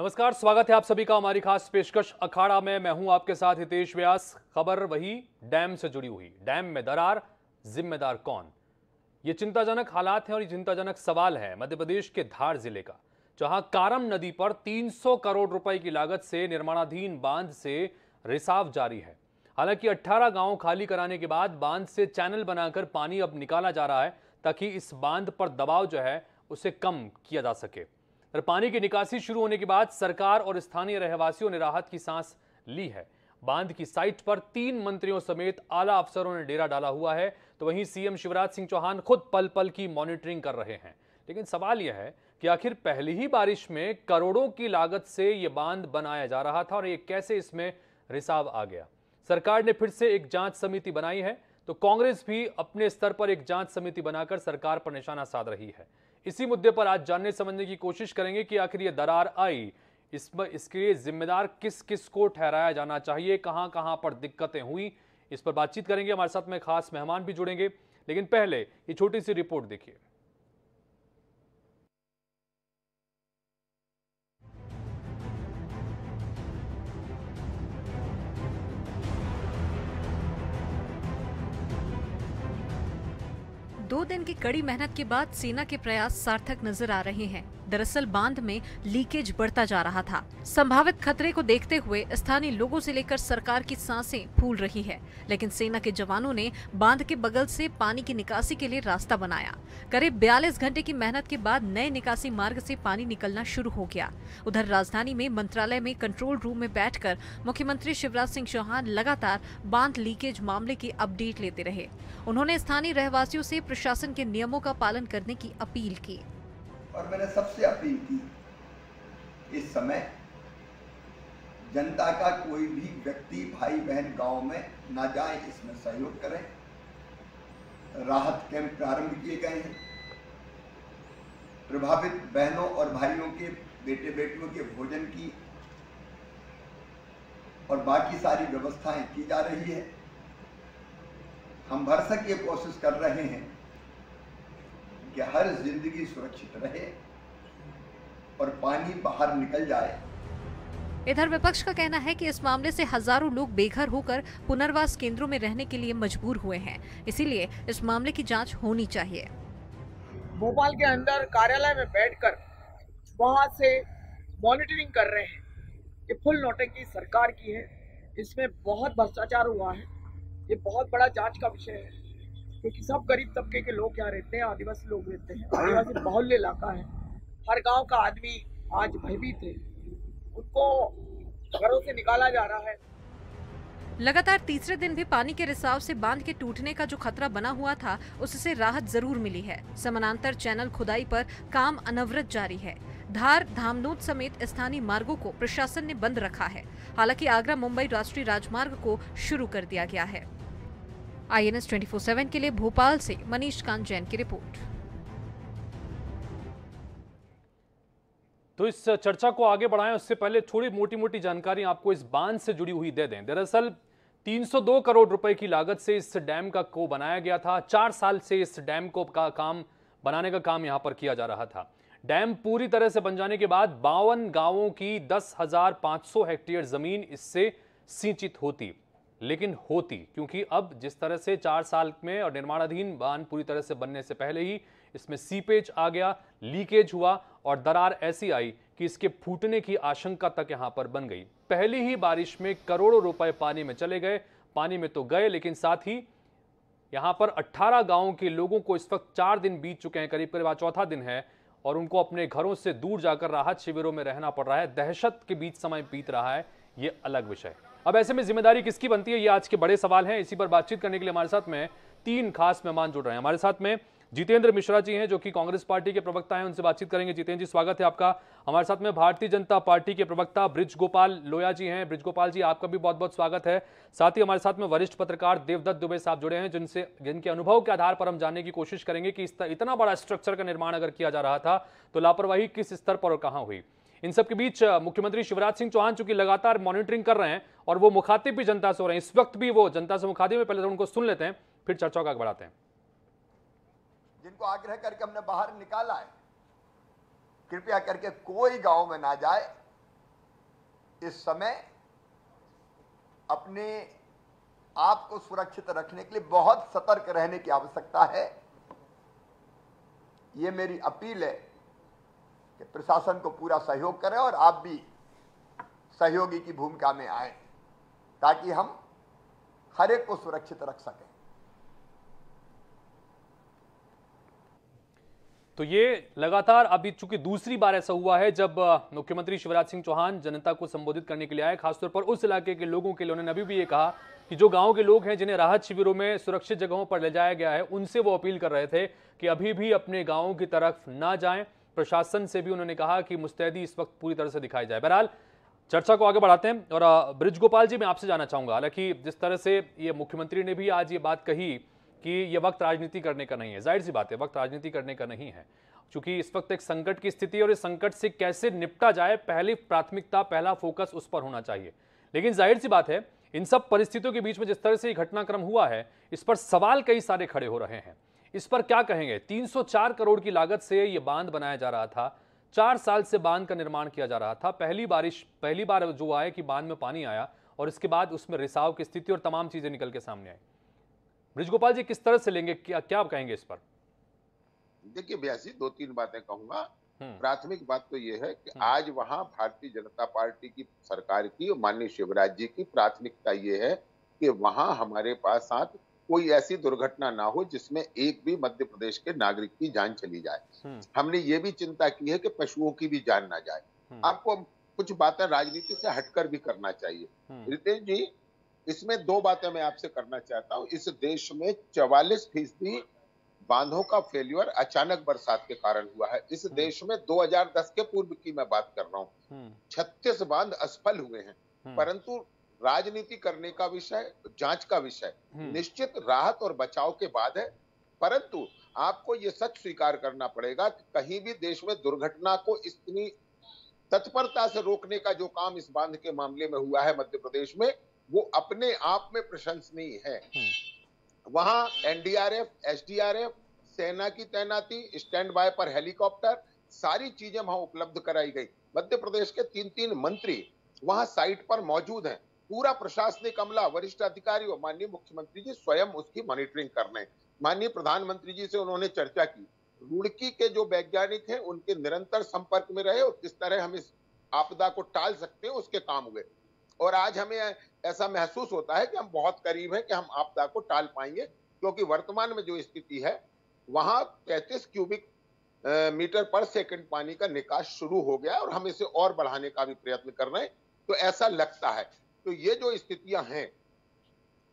नमस्कार, स्वागत है आप सभी का हमारी खास पेशकश अखाड़ा में। मैं हूं आपके साथ हितेश व्यास। खबर वही डैम से जुड़ी हुई। डैम में दरार, जिम्मेदार कौन? ये चिंताजनक हालात हैं और ये चिंताजनक सवाल है मध्य प्रदेश के धार जिले का, जहां कारम नदी पर 300 करोड़ रुपए की लागत से निर्माणाधीन बांध से रिसाव जारी है। हालांकि 18 गांव खाली कराने के बाद बांध से चैनल बनाकर पानी अब निकाला जा रहा है ताकि इस बांध पर दबाव जो है उसे कम किया जा सके। और पानी की निकासी शुरू होने के बाद सरकार और स्थानीय रहवासियों ने राहत की सांस ली है। बांध की साइट पर 3 मंत्रियों समेत आला अफसरों ने डेरा डाला हुआ है, तो वहीं सीएम शिवराज सिंह चौहान खुद पल पल की मॉनिटरिंग कर रहे हैं। लेकिन सवाल यह है कि आखिर पहली ही बारिश में करोड़ों की लागत से यह बांध बनाया जा रहा था और ये कैसे इसमें रिसाव आ गया? सरकार ने फिर से एक जांच समिति बनाई है, तो कांग्रेस भी अपने स्तर पर एक जांच समिति बनाकर सरकार पर निशाना साध रही है। इसी मुद्दे पर आज जानने समझने की कोशिश करेंगे कि आखिर ये दरार आई, इसके लिए जिम्मेदार किस किस को ठहराया जाना चाहिए, कहां कहां पर दिक्कतें हुई, इस पर बातचीत करेंगे। हमारे साथ में खास मेहमान भी जुड़ेंगे, लेकिन पहले ये छोटी सी रिपोर्ट देखिए। दो दिन की कड़ी मेहनत के बाद सेना के प्रयास सार्थक नजर आ रहे हैं। दरअसल बांध में लीकेज बढ़ता जा रहा था। संभावित खतरे को देखते हुए स्थानीय लोगों से लेकर सरकार की सांसें फूल रही है, लेकिन सेना के जवानों ने बांध के बगल से पानी की निकासी के लिए रास्ता बनाया। करीब 42 घंटे की मेहनत के बाद नए निकासी मार्ग से पानी निकलना शुरू हो गया। उधर राजधानी में मंत्रालय में कंट्रोल रूम में बैठकर मुख्यमंत्री शिवराज सिंह चौहान लगातार बांध लीकेज मामले की अपडेट लेते रहे। उन्होंने स्थानीय रहवासियों से प्रशासन के नियमों का पालन करने की अपील की। और मैंने सबसे अपील की, इस समय जनता का कोई भी व्यक्ति, भाई बहन गांव में ना जाए, इसमें सहयोग करें। राहत कैंप प्रारंभ किए गए हैं। प्रभावित बहनों और भाइयों के बेटे बेटियों के भोजन की और बाकी सारी व्यवस्थाएं की जा रही है। हम भरसक ये कोशिश कर रहे हैं कि हर जिंदगी सुरक्षित रहे और पानी बाहर निकल जाए। इधर विपक्ष का कहना है कि इस मामले से हजारों लोग बेघर होकर पुनर्वास केंद्रों में रहने के लिए मजबूर हुए हैं, इसीलिए इस मामले की जांच होनी चाहिए। भोपाल के अंदर कार्यालय में बैठकर वहां से मॉनिटरिंग कर रहे हैं। ये फुल नौटंकी सरकार की है, इसमें बहुत भ्रष्टाचार हुआ है। ये बहुत बड़ा जांच का विषय है, क्योंकि सब गरीब तबके के लोग यहाँ रहते हैं, आदिवासी लोग रहते हैं। आदिवासी बाहुल्य इलाका है। हर गांव का आदमी आज भयभीत है, उनको घरों से निकाला जा रहा है। लगातार तीसरे दिन भी पानी के रिसाव से बांध के टूटने का जो खतरा बना हुआ था, उससे राहत जरूर मिली है। समानांतर चैनल खुदाई पर काम अनवरत जारी है। धार धामनोद समेत स्थानीय मार्गों को प्रशासन ने बंद रखा है। हालांकि आगरा मुंबई राष्ट्रीय राजमार्ग को शुरू कर दिया गया है। INS 24/7 के लिए भोपाल से मनीष कांत जैन की रिपोर्ट। तो इस चर्चा को आगे बढ़ाएं उससे पहले थोड़ी मोटी मोटी जानकारी आपको इस बांध से जुड़ी हुई दे दें। दरअसल 302 करोड़ रुपए की लागत से इस डैम का को बनाया गया था। 4 साल से इस डैम को बनाने का काम यहां पर किया जा रहा था। डैम पूरी तरह से बन जाने के बाद 52 गांवों की 10,500 हेक्टेयर जमीन इससे सिंचित होती, लेकिन होती क्योंकि अब जिस तरह से 4 साल में और निर्माणाधीन बांध पूरी तरह से बनने से पहले ही इसमें सीपेज आ गया, लीकेज हुआ और दरार ऐसी आई कि इसके फूटने की आशंका तक यहां पर बन गई। पहली ही बारिश में करोड़ों रुपए पानी में चले गए। पानी में तो गए, लेकिन साथ ही यहां पर 18 गांवों के लोगों को इस वक्त 4 दिन बीत चुके हैं, करीब करीब आज चौथा दिन है, और उनको अपने घरों से दूर जाकर राहत शिविरों में रहना पड़ रहा है। दहशत के बीच समय बीत रहा है, ये अलग विषय। अब ऐसे में जिम्मेदारी किसकी बनती है, ये आज के बड़े सवाल हैं। इसी पर बातचीत करने के लिए हमारे साथ में 3 खास मेहमान जुड़ रहे हैं। हमारे साथ में जितेंद्र मिश्रा जी हैं, जो कि कांग्रेस पार्टी के प्रवक्ता हैं, उनसे बातचीत करेंगे। जितेंद्र जी, स्वागत है आपका। हमारे साथ में भारतीय जनता पार्टी के प्रवक्ता ब्रिज गोपाल लोया जी हैं। ब्रिज गोपाल जी, आपका भी बहुत बहुत स्वागत है। साथ ही हमारे साथ में वरिष्ठ पत्रकार देवदत्त दुबे साहब जुड़े हैं, जिनके अनुभव के आधार पर हम जानने की कोशिश करेंगे कि इतना बड़ा स्ट्रक्चर का निर्माण अगर किया जा रहा था तो लापरवाही किस स्तर पर और कहां हुई। इन सब के बीच मुख्यमंत्री शिवराज सिंह चौहान चूंकि लगातार मॉनिटरिंग कर रहे हैं और वो मुखातिब भी जनता से हो रहे हैं, इस वक्त भी वो जनता से मुखातिब में, पहले तो उनको सुन लेते हैं, फिर चर्चा को आगे बढ़ाते हैं। जिनको आग्रह करके हमने बाहर निकाला है, कृपया करके कोई गांव में ना जाए, इस समय अपने आप को सुरक्षित रखने के लिए बहुत सतर्क रहने की आवश्यकता है। ये मेरी अपील है कि प्रशासन को पूरा सहयोग करें और आप भी सहयोगी की भूमिका में आए ताकि हम हर एक को सुरक्षित रख सकें। तो ये लगातार अभी चूंकि दूसरी बार ऐसा हुआ है जब मुख्यमंत्री शिवराज सिंह चौहान जनता को संबोधित करने के लिए आए, खासतौर पर उस इलाके के लोगों के लिए। उन्होंने अभी भी ये कहा कि जो गांव के लोग हैं जिन्हें राहत शिविरों में सुरक्षित जगहों पर ले जाया गया है, उनसे वो अपील कर रहे थे कि अभी भी अपने गाँवों की तरफ ना जाएं। प्रशासन से भी उन्होंने कहा कि मुस्तैदी इस वक्त पूरी तरह से दिखाई जाए। बहरहाल चर्चा को आगे बढ़ाते हैं और ब्रिज गोपाल जी मैं आपसे जानना चाहूंगा, हालांकि जिस तरह से ये मुख्यमंत्री ने भी आज ये बात कही कि ये वक्त राजनीति करने का नहीं है, जाहिर सी बात है वक्त राजनीति करने का नहीं है, क्योंकि इस वक्त एक संकट की स्थिति है और इस संकट से कैसे निपटा जाए पहली प्राथमिकता, पहला फोकस उस पर होना चाहिए। लेकिन जाहिर सी बात है इन सब परिस्थितियों के बीच में जिस तरह से ये घटनाक्रम हुआ है, इस पर सवाल कई सारे खड़े हो रहे हैं। इस पर क्या कहेंगे? 304 करोड़ की लागत से ये बांध बनाया जा रहा था, 4 साल से बांध का निर्माण किया जा रहा था। पहली बार जो हुआ है कि बांध में पानी आया और इसके बाद उसमें रिसाव की स्थिति और तमाम चीजें निकल के सामने आई। ब्रिज गोपाल जी किस तरह से लेंगे, क्या कहेंगे इस पर? देखिए व्यास जी, 2-3 बातें कहूंगा। प्राथमिक बात तो ये है कि आज वहां भारतीय जनता पार्टी की सरकार की और माननीय शिवराज जी की प्राथमिकता ये है कि वहां हमारे पास साथ कोई ऐसी दुर्घटना ना हो जिसमें एक भी मध्य प्रदेश के नागरिक की जान चली जाए। हमने ये भी चिंता की है कि पशुओं की भी जान ना जाए। आपको कुछ बातें राजनीति से हटकर भी करना चाहिए। रितेश जी, इसमें 2 बातें मैं आपसे करना चाहता हूँ। इस देश में 44% बांधों का फेल्यूर अचानक बरसात के कारण हुआ है। इस देश में 2010 के पूर्व की मैं बात कर रहा हूँ, 36 बांध असफल हुए हैं। परंतु राजनीति करने का विषय, जांच का विषय निश्चित राहत और बचाव के बाद है। परंतु आपको ये सच स्वीकार करना पड़ेगा कि कहीं भी देश में दुर्घटना को इतनी तत्परता से रोकने का जो काम इस बांध के मामले में हुआ है मध्य प्रदेश में, वो अपने आप में प्रशंसनीय है। वहां एनडीआरएफ, एसडीआरएफ, सेना की तैनाती, स्टैंड बाय पर हेलीकॉप्टर, सारी चीजें वहां उपलब्ध कराई गई। मध्य प्रदेश के 3 मंत्री वहां साइट पर मौजूद हैं। पूरा प्रशासनिक अमला, वरिष्ठ अधिकारी और माननीय मुख्यमंत्री जी स्वयं उसकी मॉनिटरिंग कर रहे हैं। माननीय प्रधानमंत्री जी से उन्होंने चर्चा की। रुड़की के जो वैज्ञानिक हैं उनके निरंतर संपर्क में रहे और किस तरह हम इस आपदा को टाल सकते हैं उसके काम हुए। और आज हमें ऐसा महसूस होता है कि हम बहुत करीब हैं कि हम आपदा को टाल पाएंगे, क्योंकि वर्तमान में जो स्थिति है वहां 33 क्यूबिक मीटर पर सेकंड पानी का निकास शुरू हो गया और हम इसे और बढ़ाने का भी प्रयत्न कर रहे हैं। तो ऐसा लगता है, तो ये जो स्थितियां हैं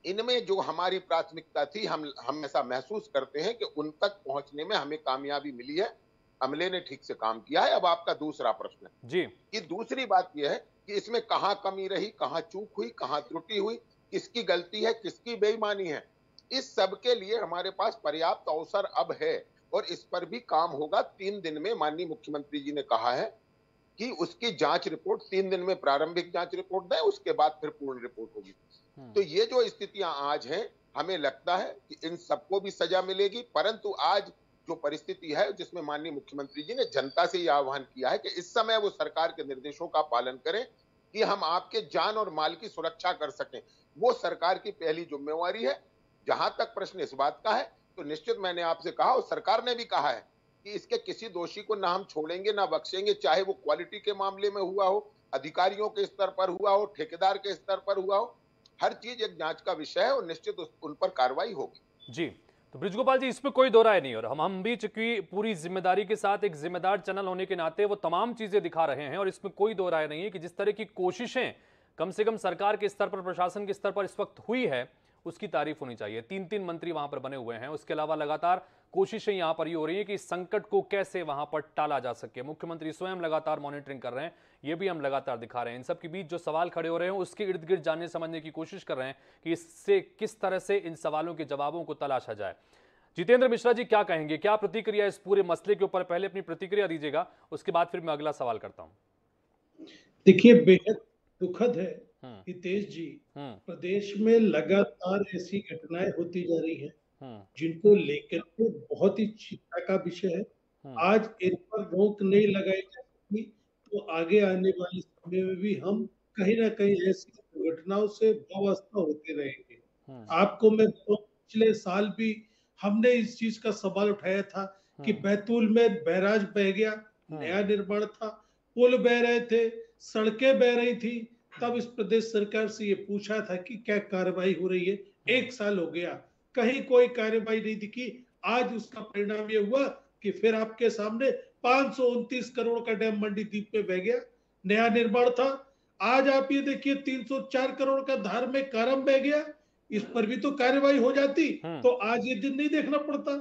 इनमें जो हमारी प्राथमिकता थी, हम ऐसा महसूस करते हैं कि उन तक पहुंचने में हमें कामयाबी मिली है। अमले ने ठीक से काम किया है। अब आपका दूसरा प्रश्न है जी, कि दूसरी बात यह है कि इसमें कहां कमी रही, कहां चूक हुई, कहां त्रुटि हुई, किसकी गलती है, किसकी बेईमानी है। इस सब के लिए हमारे पास पर्याप्त अवसर अब है और इस पर भी काम होगा। 3 दिन में माननीय मुख्यमंत्री जी ने कहा है कि उसकी जांच रिपोर्ट 3 दिन में प्रारंभिक जांच रिपोर्ट दें, उसके बाद फिर पूर्ण रिपोर्ट होगी। तो ये जो स्थितियां आज हैं, हमें लगता है कि इन सबको भी सजा मिलेगी। परंतु आज जो परिस्थिति है जिसमें माननीय मुख्यमंत्री जी ने जनता से यह आह्वान किया है कि इस समय वो सरकार के निर्देशों का पालन करें कि हम आपके जान और माल की सुरक्षा कर सकें, वो सरकार की पहली जिम्मेवारी है। जहां तक प्रश्न इस बात का है तो निश्चित मैंने आपसे कहा और सरकार ने भी कहा है कि इसके किसी दोषी को ना हम छोड़ेंगे ना बख्शेंगे, चाहे वो क्वालिटी के मामले में हुआ हो, अधिकारियों के स्तर पर हुआ हो, ठेकेदार के स्तर पर हुआ हो। हर चीज एक जांच का विषय है और निश्चित उन पर कार्रवाई होगी। जी, तो ब्रिज गोपाल जी इसमें कोई दो राय नहीं, और हम भी चूंकि पूरी जिम्मेदारी के साथ एक जिम्मेदार चैनल होने के नाते वो तमाम चीजें दिखा रहे हैं और इसमें कोई दो राय नहीं है कि जिस तरह की कोशिशें कम से कम सरकार के स्तर पर, प्रशासन के स्तर पर इस वक्त हुई है, उसकी तारीफ होनी चाहिए। 3 मंत्री वहां पर बने हुए हैं। उसके अलावा लगातार कोशिशें यहां पर ये हो रही है कि इस संकट को कैसे वहां पर टाला जा सके। मुख्यमंत्री स्वयं लगातार मॉनिटरिंग कर रहे हैं, ये भी हम लगातार दिखा रहे हैं। इन सब के बीच जो सवाल खड़े हो रहे हैं उसके इर्द गिर्द जानने समझने की कोशिश कर रहे हैं कि इससे किस तरह से इन सवालों के जवाबों को तलाशा जाए। जितेंद्र मिश्रा जी क्या कहेंगे, क्या प्रतिक्रिया इस पूरे मसले के ऊपर? पहले अपनी प्रतिक्रिया दीजिएगा, उसके बाद फिर मैं अगला सवाल करता हूं। देखिए, बेहद दुखद है हितेश जी, प्रदेश में लगातार ऐसी घटनाएं होती जा रही हैं जिनको लेकर के बहुत ही चिंता का विषय है। आज इन पर रोक नहीं लगाई जा सकती तो आगे आने वाले समय में भी हम कहीं ना कहीं ऐसी दुर्घटनाओं से वाबस्ता होते रहेंगे। आपको मैं पिछले साल भी हमने इस चीज का सवाल उठाया था कि बैतूल में बैराज बह गया, नया निर्माण था, पुल बह रहे थे, सड़कें बह रही थी, तब इस प्रदेश सरकार से ये पूछा था कि क्या कार्रवाई हो रही है। 1 साल हो गया, कहीं कोई कार्रवाई नहीं दिखी। आज उसका परिणाम ये हुआ कि फिर आपके सामने 529 करोड़ का डैम मंडीदीप में बह गया, नया निर्माण था। आज आप ये देखिए 304 करोड़ का धार में कारम बह गया, इस पर भी तो कार्रवाई हो जाती तो आज ये दिन नहीं देखना पड़ता।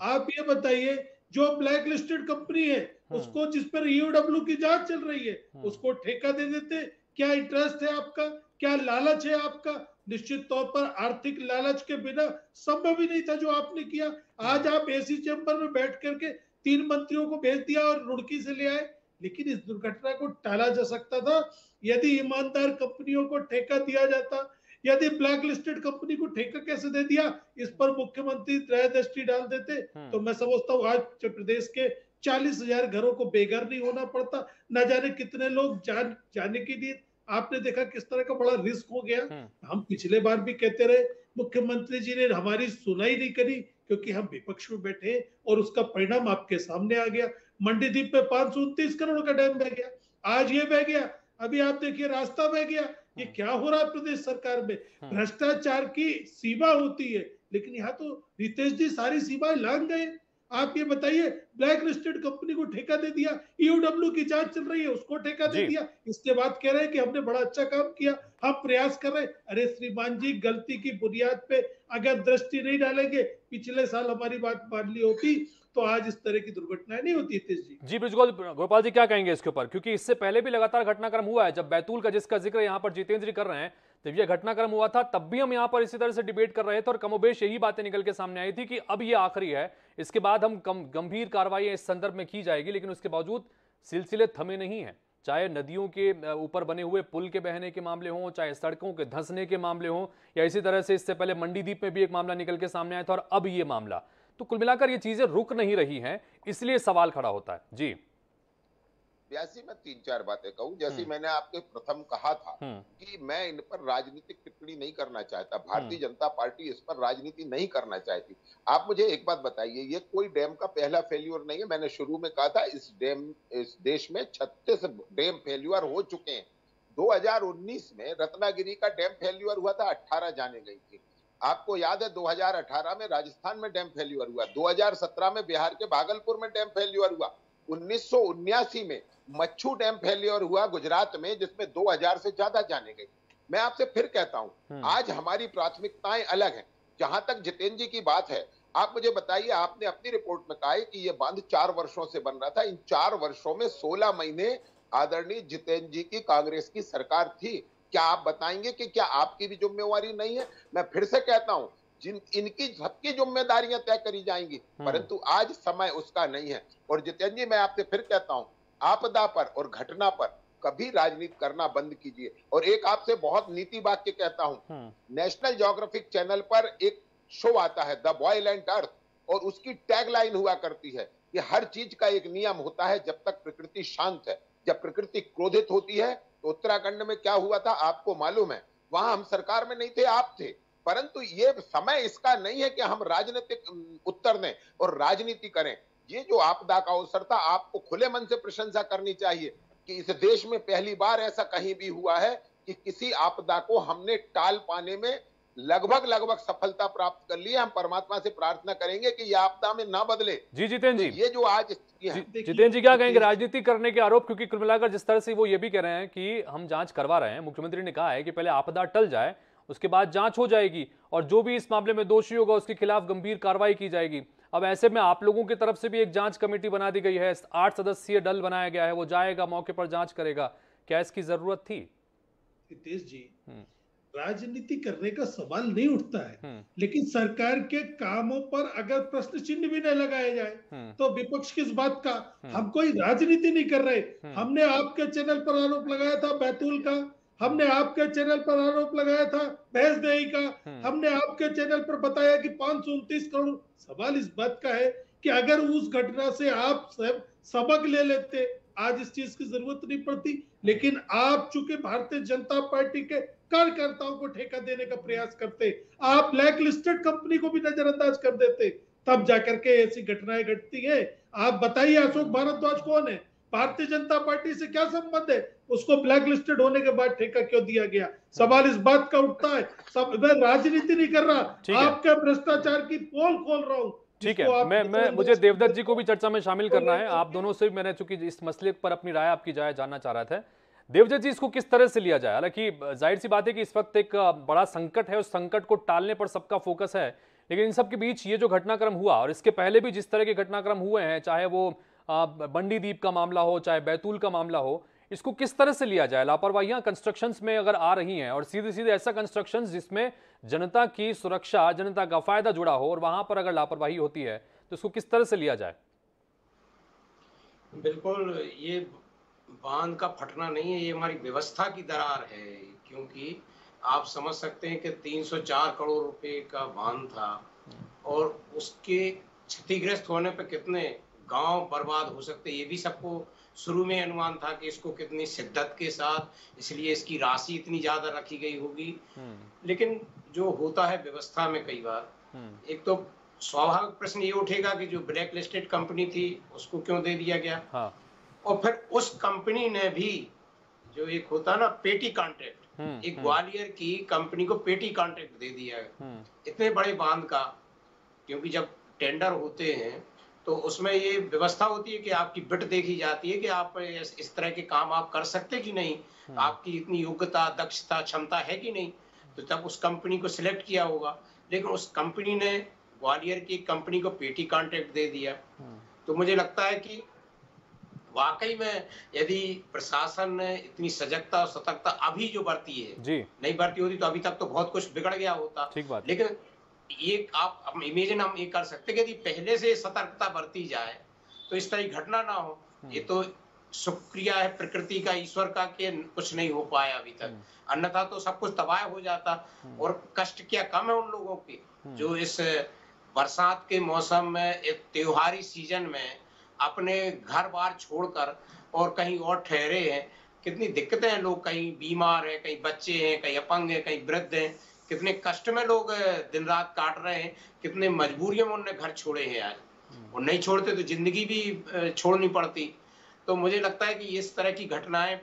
आप ये बताइए, जो ब्लैक लिस्टेड कंपनी है उसको, जिस पर ईओडब्ल्यू की जांच चल रही है, उसको ठेका दे देते। क्या इंटरेस्ट है आपका, क्या लालच है आपका? निश्चित तौर पर आर्थिक लालच के बिना संभव ही नहीं था जो आपने किया। आज आप एसी चैम्बर में बैठ करके 3 मंत्रियों को भेज दिया और रुड़की से ले आए, लेकिन इस दुर्घटना को टाला जा सकता था यदि ईमानदार कंपनियों को ठेका दिया जाता। यदि ब्लैक लिस्टेड कंपनी को ठेका कैसे दे दिया, इस पर मुख्यमंत्री दया दृष्टि डाल देते तो मैं समझता हूँ आज प्रदेश के 40,000 घरों को बेघर नहीं होना पड़ता। न जाने कितने लोग जाने के लिए, आपने देखा किस तरह का बड़ा रिस्क हो गया। हम पिछले बार भी कहते रहे, मुख्यमंत्री जी ने हमारी सुनाई नहीं करी क्योंकि हम विपक्ष में बैठे और उसका परिणाम आपके सामने आ गया। मंडीदीप पे 529 करोड़ का डैम बह गया, आज ये बह गया, अभी आप देखिए रास्ता बह गया। ये क्या हो रहा है प्रदेश सरकार में? भ्रष्टाचार की सीमा होती है, लेकिन यहाँ तो रितेश जी सारी सीमाएं लांघ गए। आप ये बताइए, ब्लैक लिस्टेड कंपनी को ठेका दे दिया, ईओडब्ल्यू की जांच चल रही है उसको ठेका दे दिया, इसके बाद कह रहे हैं कि हमने बड़ा अच्छा काम किया, हम प्रयास कर रहे हैं। अरे श्रीमान जी, गलती की बुनियाद पे अगर दृष्टि नहीं डालेंगे, पिछले साल हमारी बात मान ली होती तो आज इस तरह की दुर्घटनाएं नहीं होती। जी ब्रिजगोपाल, गोपाल जी क्या कहेंगे इसके ऊपर, क्योंकि इससे पहले भी लगातार घटनाक्रम हुआ है। जब बैतूल का जिसका जिक्र यहाँ पर जितेंद्र जी कर रहे हैं, जब यह घटनाक्रम हुआ था तब भी हम यहाँ पर इसी तरह से डिबेट कर रहे थे और कमोबेश यही बातें निकल के सामने आई थी कि अब ये आखिरी है, इसके बाद हम गंभीर कार्रवाई इस संदर्भ में की जाएगी। लेकिन उसके बावजूद सिलसिले थमे नहीं है, चाहे नदियों के ऊपर बने हुए पुल के बहने के मामले हों, चाहे सड़कों के धंसने के मामले हों, या इसी तरह से इससे पहले मंडीदीप में भी एक मामला निकल के सामने आया था और अब ये मामला। तो कुल मिलाकर ये चीजें रुक नहीं रही हैं, इसलिए सवाल खड़ा होता है। जी व्यासी, मैं 3-4 बातें कहूं। जैसे मैंने आपके प्रथम कहा था कि मैं इन पर राजनीतिक टिप्पणी नहीं करना चाहता, भारतीय जनता पार्टी इस पर राजनीति नहीं करना चाहती। आप मुझे एक बात बताइए, ये कोई डैम का पहला फेल्यूर नहीं है। मैंने शुरू में कहा था इस देश में 36 डैम फेल्यूर हो चुके हैं। 2019 में रत्नागिरी का डैम फेल्यूर हुआ था, 18 जाने गई थी। आपको याद है 2018 में राजस्थान में डैम फेल्यूर हुआ, 2017 में बिहार के भागलपुर में डैम फेल्यूर हुआ, 1979 में मच्छू डैम फेल्यूर हुआ गुजरात में, जिसमें 2000 से ज्यादा जाने गई। मैं आपसे फिर कहता हूं, आज हमारी प्राथमिकताएं अलग हैं। जहां तक जितेंद्र जी की बात है, आप मुझे बताइए, आपने अपनी रिपोर्ट में कहा है कि यह बांध 4 वर्षों से बन रहा था। इन 4 वर्षों में 16 महीने आदरणीय जितेंद्र जी की कांग्रेस की सरकार थी। क्या आप बताएंगे कि क्या आपकी भी जिम्मेवारी नहीं है? मैं फिर से कहता हूं, इनकी सबकी जिम्मेदारियां तय करी जाएंगी, परंतु आज समय उसका नहीं है। और जितेंद्र जी, मैं आपसे फिर कहता हूं, आपदा पर और घटना पर कभी राजनीति करना बंद कीजिए। और एक आपसे बहुत नीति वाक्य कहता हूं, नेशनल ज्योग्राफिक चैनल पर एक शो आता है द बॉयल एंड अर्थ, और उसकी टैगलाइन हुआ करती है कि हर चीज का एक नियम होता है जब तक प्रकृति शांत है। जब प्रकृति क्रोधित होती है तो उत्तराखंड में क्या हुआ था आपको मालूम है। वहां हम सरकार में नहीं थे, आप थे, परंतु ये समय इसका नहीं है कि हम राजनीतिक उत्तर दें और राजनीति करें। ये जो आपदा का अवसर था, आपको खुले मन से प्रशंसा करनी चाहिए कि इस देश में पहली बार ऐसा कहीं भी हुआ है कि किसी आपदा को हमने टाल पाने में लगभग सफलता प्राप्त कर ली है। हम परमात्मा से प्रार्थना करेंगे कि यह आपदा में ना बदले। जी जितेंद्र जी, ये जो आज जितेंद्र जी क्या कहेंगे राजनीति करने के आरोप, क्योंकि कुल मिलाकर जिस तरह से वो ये भी कह रहे हैं कि हम जांच करवा रहे हैं, मुख्यमंत्री ने कहा है कि पहले आपदा टल जाए उसके बाद जांच हो जाएगी और जो भी इस मामले में दोषी होगा उसके खिलाफ गंभीर कार्रवाई की जाएगी। अब ऐसे में आप लोगों की तरफ से भी एक जांच कमेटी बना दी गई है, 8 सदस्यीय दल बनाया गया है, वो जाएगा मौके पर जांच करेगा। क्या इसकी जरूरत थी? हितेश जी, राजनीति करने का सवाल नहीं उठता है, लेकिन सरकार के कामों पर अगर प्रश्न चिन्ह भी न लगाया जाए तो विपक्ष किस बात का? हम कोई राजनीति नहीं कर रहे। हमने आपके चैनल पर आरोप लगाया था बैतूल का, हमने आपके चैनल पर आरोप लगाया था भैंसदेही का, हमने आपके चैनल पर बताया कि 529 करोड़। सवाल इस बात का है कि अगर उस घटना से आप सब सबक ले लेते, आज इस चीज की जरूरत नहीं पड़ती। लेकिन आप चूंकि भारतीय जनता पार्टी के कार्यकर्ताओं को ठेका देने का प्रयास करते, आप ब्लैक लिस्टेड कंपनी को भी नजरअंदाज कर देते, तब जाकर के ऐसी घटनाएं घटती है। आप बताइए अशोक भारद्वाज कौन है, भारतीय जनता पार्टी से क्या संबंध है, उसको ब्लैक लिस्टेड होने के बाद ठेका क्यों दिया गया? सवाल इस बात का उठता है। सब मैं राजनीति नहीं कर रहा, आपके भ्रष्टाचार की पोल खोल रहा हूं। ठीक है, मैं मुझे देवदत्त जी को भी चर्चा में शामिल करना है। आप दोनों से मैंने चूंकि इस मसले पर अपनी राय, आपकी राय जानना चाह रहा था। देवदत्त जी, इसको किस तरह से लिया जाए? हालांकि जाहिर सी बात है कि इस वक्त एक बड़ा संकट है, उस संकट को टालने पर सबका फोकस है, लेकिन इन सब के बीच ये जो घटनाक्रम हुआ और इसके पहले भी जिस तरह के घटनाक्रम हुए हैं, चाहे वो बंडी द्वीप का मामला हो, चाहे बैतूल का मामला हो, इसको किस तरह से लिया जाए? लापरवाहियां कंस्ट्रक्शंस में अगर आ रही हैं और सीधे सीधे ऐसा कंस्ट्रक्शंस जिसमें जनता की सुरक्षा, जनता का फायदा जुड़ा हो, और वहां पर अगर लापरवाही होती है तो इसको किस तरह से लिया जाए? बिल्कुल, ये बांध का फटना नहीं है, ये हमारी व्यवस्था की दरार है। क्योंकि आप समझ सकते हैं कि 304 करोड़ रुपए का बांध था और उसके क्षतिग्रस्त होने पर कितने गांव बर्बाद हो सकते, ये भी सबको शुरू में अनुमान था कि इसको कितनी शिद्दत के साथ, इसलिए इसकी राशि इतनी ज्यादा रखी गई होगी। लेकिन जो होता है व्यवस्था में कई बार, एक तो स्वाभाविक प्रश्न ये उठेगा कि जो ब्लैक लिस्टेड कंपनी थी उसको क्यों दे दिया गया। हाँ। और फिर उस कंपनी ने भी जो एक होता है ना पेटी कॉन्ट्रैक्ट, एक ग्वालियर की कंपनी को पेटी कॉन्ट्रैक्ट दे दिया इतने बड़े बांध का। क्योंकि जब टेंडर होते हैं तो उसमें ये व्यवस्था होती है कि आपकी बिट देखी जाती है कि आप इस तरह के काम आप कर सकते कि नहीं, आपकी इतनी योग्यता, दक्षता, क्षमता है कि नहीं। तो तब उस कंपनी को सिलेक्ट किया होगा, लेकिन उस कंपनी ने ग्वालियर की कंपनी को पेटी कॉन्ट्रैक्ट दे दिया। तो मुझे लगता है कि वाकई में यदि प्रशासन ने इतनी सजगता और सतर्कता अभी जो बरती है जी, नहीं बरती होती तो अभी तक तो बहुत कुछ बिगड़ गया होता। ठीक बात। लेकिन ये आप इमेजिन हम ये कर सकते कि यदि पहले से सतर्कता बरती जाए तो इस तरह की घटना ना हो। ये तो शुक्रिया है प्रकृति का, ईश्वर का, कि कुछ नहीं हो पाया अभी तक, अन्यथा तो सब कुछ तबाह हो जाता। और कष्ट क्या कम है उन लोगों के जो इस बरसात के मौसम में, एक त्योहारी सीजन में अपने घर बार छोड़कर और कहीं और ठहरे हैं। कितनी दिक्कतें हैं, लोग कहीं बीमार हैं, कहीं बच्चे हैं, कहीं अपंग हैं, कहीं वृद्ध हैं, कितने कष्ट में लोग दिन रात काट रहे हैं, कितने मजबूरियों में उन्होंने घर छोड़े हैं आज, और नहीं छोड़ते तो जिंदगी भी छोड़नी पड़ती। तो मुझे लगता है कि इस तरह की घटनाएं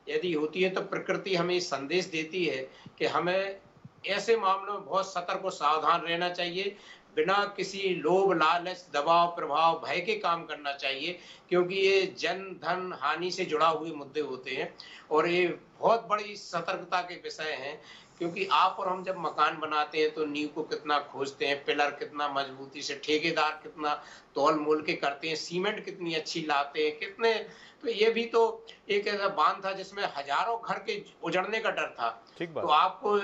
यदि होती है तो प्रकृति हमें संदेश देती है कि हमें ऐसे मामलों में बहुत सतर्क और सावधान रहना चाहिए, बिना किसी लोभ, लालच, दबाव, प्रभाव, भय के काम करना चाहिए। क्योंकि ये जन धन हानि से जुड़ा हुए मुद्दे होते हैं और ये बहुत बड़ी सतर्कता के विषय हैं। क्योंकि आप और हम जब मकान बनाते हैं तो नींव को कितना खोजते हैं, पिलर कितना मजबूती से, ठेकेदार कितना तौल मोल के करते हैं, सीमेंट कितनी अच्छी लाते हैं, कितने। तो ये भी तो एक ऐसा बांध था जिसमें हजारों घर के उजड़ने का डर था। तो आपको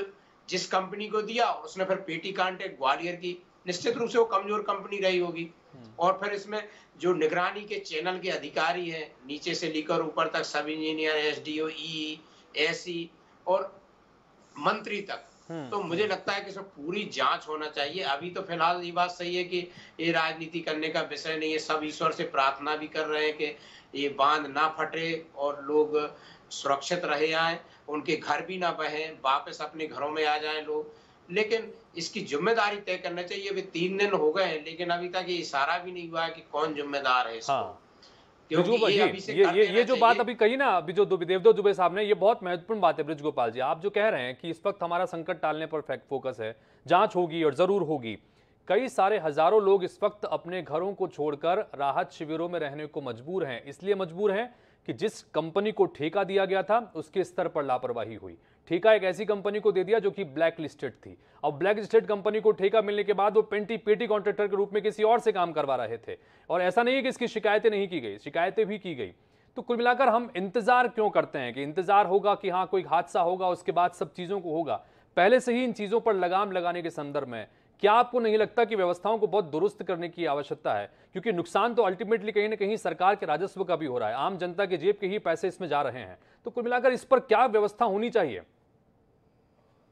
जिस कंपनी को दिया उसने फिर पेटी कॉन्ट्रैक्ट ग्वालियर की, निश्चित रूप से वो कमजोर कंपनी रही होगी। और फिर इसमें जो निगरानी के चैनल के अधिकारी हैं, नीचे से लेकर ऊपर तक, सब इंजीनियर, एसडीओ, ई, एसी और मंत्री तक, तो मुझे लगता है कि इसमें पूरी जांच होना चाहिए। अभी तो फिलहाल ये बात सही है कि ये राजनीति करने का विषय नहीं है। सब ईश्वर से प्रार्थना भी कर रहे हैं कि ये बांध ना फटे और लोग सुरक्षित रहे आए, उनके घर भी ना बहें, वापस अपने घरों में आ जाएं लोग। लेकिन इसकी जिम्मेदारी तय करना चाहिए। अभी 3 दिन हो गए हैं लेकिन अभी तक ये इशारा भी नहीं हुआ है कि कौन जिम्मेदार है इसको। हाँ। ये जो बात अभी कही ना, अभी जो देवदत्त दुबे साहब ने, ये बहुत महत्वपूर्ण बात है। ब्रिज गोपाल जी, आप जो कह रहे हैं कि इस वक्त हमारा संकट टालने पर फोकस है, जांच होगी और जरूर होगी। कई सारे हजारों लोग इस वक्त अपने घरों को छोड़कर राहत शिविरों में रहने को मजबूर हैं। इसलिए मजबूर हैं कि जिस कंपनी को ठेका दिया गया था उसके स्तर पर लापरवाही हुई। ठेका एक ऐसी कंपनी को दे दिया जो कि ब्लैक लिस्टेड थी। अब ब्लैक लिस्टेड कंपनी को ठेका मिलने के बाद वो पेटी कॉन्ट्रैक्टर के रूप में किसी और से काम करवा रहे थे। और ऐसा नहीं है कि इसकी शिकायतें नहीं की गई, शिकायतें भी की गई। तो कुल मिलाकर हम इंतजार क्यों करते हैं कि इंतजार होगा कि हाँ कोई हादसा होगा उसके बाद सब चीजों को होगा? पहले से ही इन चीजों पर लगाम लगाने के संदर्भ में क्या आपको नहीं लगता कि व्यवस्थाओं को बहुत दुरुस्त करने की आवश्यकता है? क्योंकि नुकसान तो अल्टीमेटली कहीं ना कहीं सरकार के राजस्व का भी हो रहा है, आम जनता के जेब के ही पैसे इसमें जा रहे हैं। तो कुल मिलाकर इस पर क्या व्यवस्था होनी चाहिए?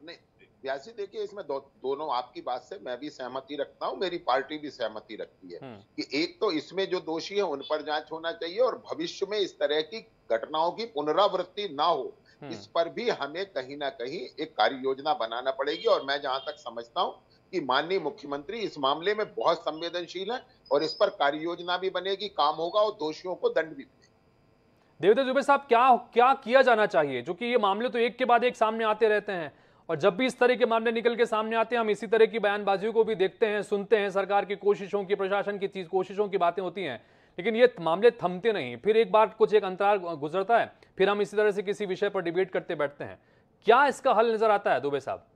नहीं, व्यासी देखिए, इसमें दोनों आपकी बात से मैं भी सहमति रखता हूं, मेरी पार्टी भी सहमति रखती है कि एक तो इसमें जो दोषी है उन पर जांच होना चाहिए और भविष्य में इस तरह की घटनाओं की पुनरावृत्ति ना हो, इस पर भी हमें कहीं ना कहीं एक कार्य योजना बनाना पड़ेगी। और मैं जहां तक समझता हूं कि माननीय मुख्यमंत्री इस मामले में बहुत संवेदनशील है और इस पर कार्य योजना भी बनेगी, काम होगा और दोषियों को दंड भी मिलेगा। देवदत्त दुबे साहब, क्या किया जाना चाहिए? जो कि ये मामले तो एक के बाद एक सामने आते रहते हैं और जब भी इस तरह के मामले निकल के सामने आते हैं हम इसी तरह की बयानबाजियों को भी देखते हैं, सुनते हैं, सरकार की कोशिशों की, प्रशासन की कोशिशों की बातें होती हैं, लेकिन ये मामले थमते नहीं। फिर एक बार कुछ एक अंतराल गुजरता है, फिर हम इसी तरह से किसी विषय पर डिबेट करते बैठते हैं। क्या इसका हल नजर आता है दुबे साहब?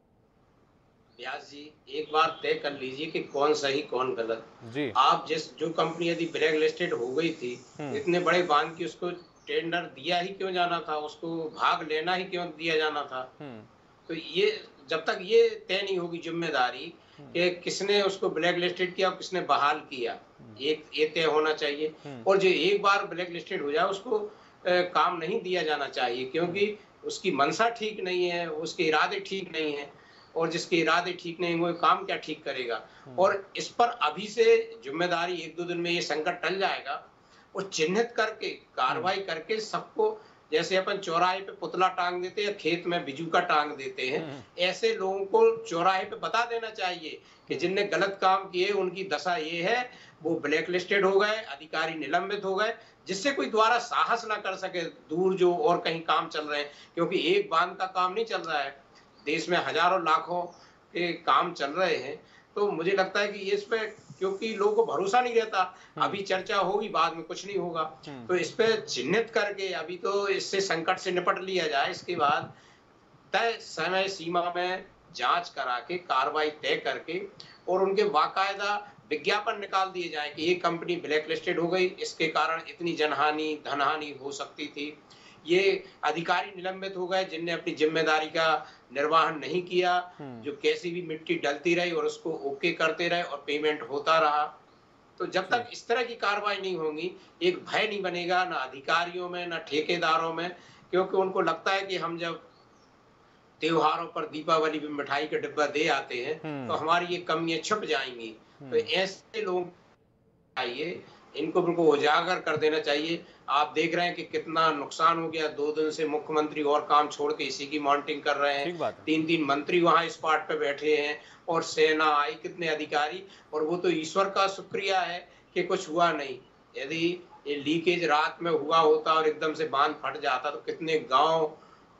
व्यास जी, एक बार तय कर लीजिए कि कौन सही कौन गलत जी। आप जो कंपनी यदि ब्लैक लिस्टेड हो गई थी, इतने बड़े बांध की उसको टेंडर दिया ही क्यों जाना था, उसको भाग लेना ही क्यों दिया जाना था? तो ये जब तक ये तय नहीं होगी जिम्मेदारी कि किसने उसको ब्लैक लिस्टेड किया और किसने बहाल किया, ये तय होना चाहिए। और जो एक बार ब्लैक लिस्टेड हो जाए उसको काम नहीं दिया जाना चाहिए, क्योंकि उसकी मंशा ठीक नहीं है, उसके इरादे ठीक नहीं है, और जिसके इरादे ठीक नहीं वो काम क्या ठीक करेगा। और इस पर अभी से जिम्मेदारी 1-2 दिन में ये संकट टल जाएगा और चिन्हित करके कार्रवाई करके सबको, जैसे अपन चौराहे पे पुतला टांग देते हैं या खेत में बिजू का टांग देते हैं, ऐसे लोगों को चौराहे पे बता देना चाहिए कि जिनने गलत काम किए उनकी दशा ये है, वो ब्लैक लिस्टेड हो गए, अधिकारी निलंबित हो गए, जिससे कोई दोबारा साहस ना कर सके दूर जो और कहीं काम चल रहे हैं। क्योंकि एक बांध का काम नहीं चल रहा है, देश में हजारों लाखों के काम चल रहे हैं। तो मुझे लगता है कि इस पे, क्योंकि लोगों को भरोसा नहीं रहता, अभी चर्चा होगी, बाद में कुछ नहीं होगा, तो इस पे चिन्हित करके अभी तो इससे संकट से निपट लिया जाए, इसके बाद तय समय सीमा में जांच करा के कार्रवाई तय करके और उनके बाकायदा विज्ञापन निकाल दिए जाए कि ये कंपनी ब्लैक लिस्टेड हो गई, इसके कारण इतनी जनहानि धनहानि हो सकती थी, ये अधिकारी निलंबित हो गए जिनने अपनी जिम्मेदारी का निर्वहन नहीं किया, जो कैसी भी मिट्टी डलती रही और उसको ओके करते रहे और पेमेंट होता रहा। तो जब तक इस तरह की कार्रवाई नहीं होगी, एक भय नहीं बनेगा ना अधिकारियों में ना ठेकेदारों में, क्योंकि उनको लगता है कि हम जब त्योहारों पर दीपावली में मिठाई के डिब्बा दे आते हैं तो हमारी ये कमियां छुप जाएंगी। तो ऐसे लोग आइए, इनको बिल्कुल उजागर कर देना चाहिए। आप देख रहे हैं कि कितना नुकसान हो गया, 2 दिन से मुख्यमंत्री और काम छोड़ के इसी की मॉनिटरिंग कर रहे हैं, 3-3 मंत्री वहां स्पॉट पे बैठे हैं और सेना आई, कितने अधिकारी, और वो तो ईश्वर का शुक्रिया है कि कुछ हुआ नहीं। यदि ये लीकेज रात में हुआ होता और एकदम से बांध फट जाता तो कितने गांव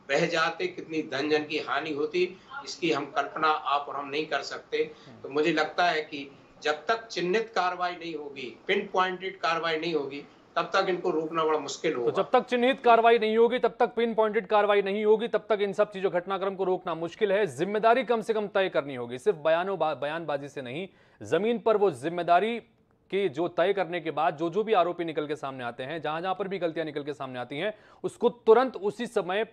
बह जाते, कितनी धन जन की हानि होती, इसकी हम कल्पना आप और हम नहीं कर सकते। तो मुझे लगता है कि जब तक चिन्हित कार्रवाई नहीं होगी, पिन पॉइंटेड कार्रवाई नहीं होगी, तब तक इनको रोकना बड़ा मुश्किल होगा। तो जब तक चिन्हित कार्रवाई नहीं होगी, तब तक पिन पॉइंटेड कार्रवाई नहीं होगी, तब तक इन सब चीजों घटनाक्रम को रोकना मुश्किल है। जिम्मेदारी कम से कम तय करनी होगी, सिर्फ बयानबाजी से नहीं, जमीन पर वो जिम्मेदारी के जो तय करने के बाद जो भी आरोपी निकल के सामने आते हैं, जहां पर भी गलतियां निकल के सामने आती हैं, उसको तुरंत उसी समय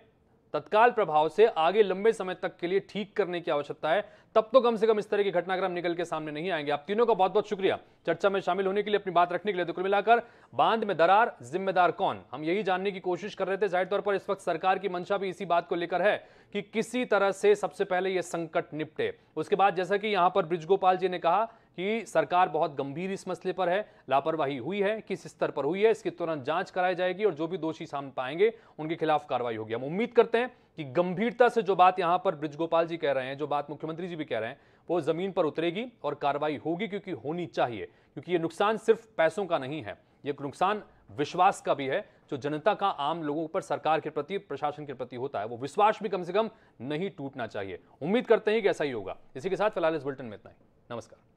तत्काल प्रभाव से आगे लंबे समय तक के लिए ठीक करने की आवश्यकता है। तब तो कम से कम इस तरह के घटनाक्रम निकल के सामने नहीं आएंगे। आप तीनों का बहुत बहुत शुक्रिया चर्चा में शामिल होने के लिए, अपनी बात रखने के लिए। तो कुल मिलाकर बांध में दरार, जिम्मेदार कौन, हम यही जानने की कोशिश कर रहे थे। जाहिर तौर पर इस वक्त सरकार की मंशा भी इसी बात को लेकर है कि किसी तरह से सबसे पहले यह संकट निपटे। उसके बाद जैसा कि यहां पर बृजगोपाल जी ने कहा कि सरकार बहुत गंभीर इस मसले पर है, लापरवाही हुई है, किस स्तर पर हुई है, इसकी तुरंत जांच कराई जाएगी और जो भी दोषी सामने पाएंगे उनके खिलाफ कार्रवाई होगी। हम उम्मीद करते हैं कि गंभीरता से जो बात यहां पर बृजगोपाल जी कह रहे हैं, जो बात मुख्यमंत्री जी भी कह रहे हैं, वो जमीन पर उतरेगी और कार्रवाई होगी, क्योंकि होनी चाहिए। क्योंकि ये नुकसान सिर्फ पैसों का नहीं है, ये नुकसान विश्वास का भी है, जो जनता का आम लोगों पर सरकार के प्रति, प्रशासन के प्रति होता है, वो विश्वास भी कम से कम नहीं टूटना चाहिए। उम्मीद करते हैं कि ऐसा ही होगा। इसी के साथ फिलहाल इस बुलेटिन में इतना ही। नमस्कार।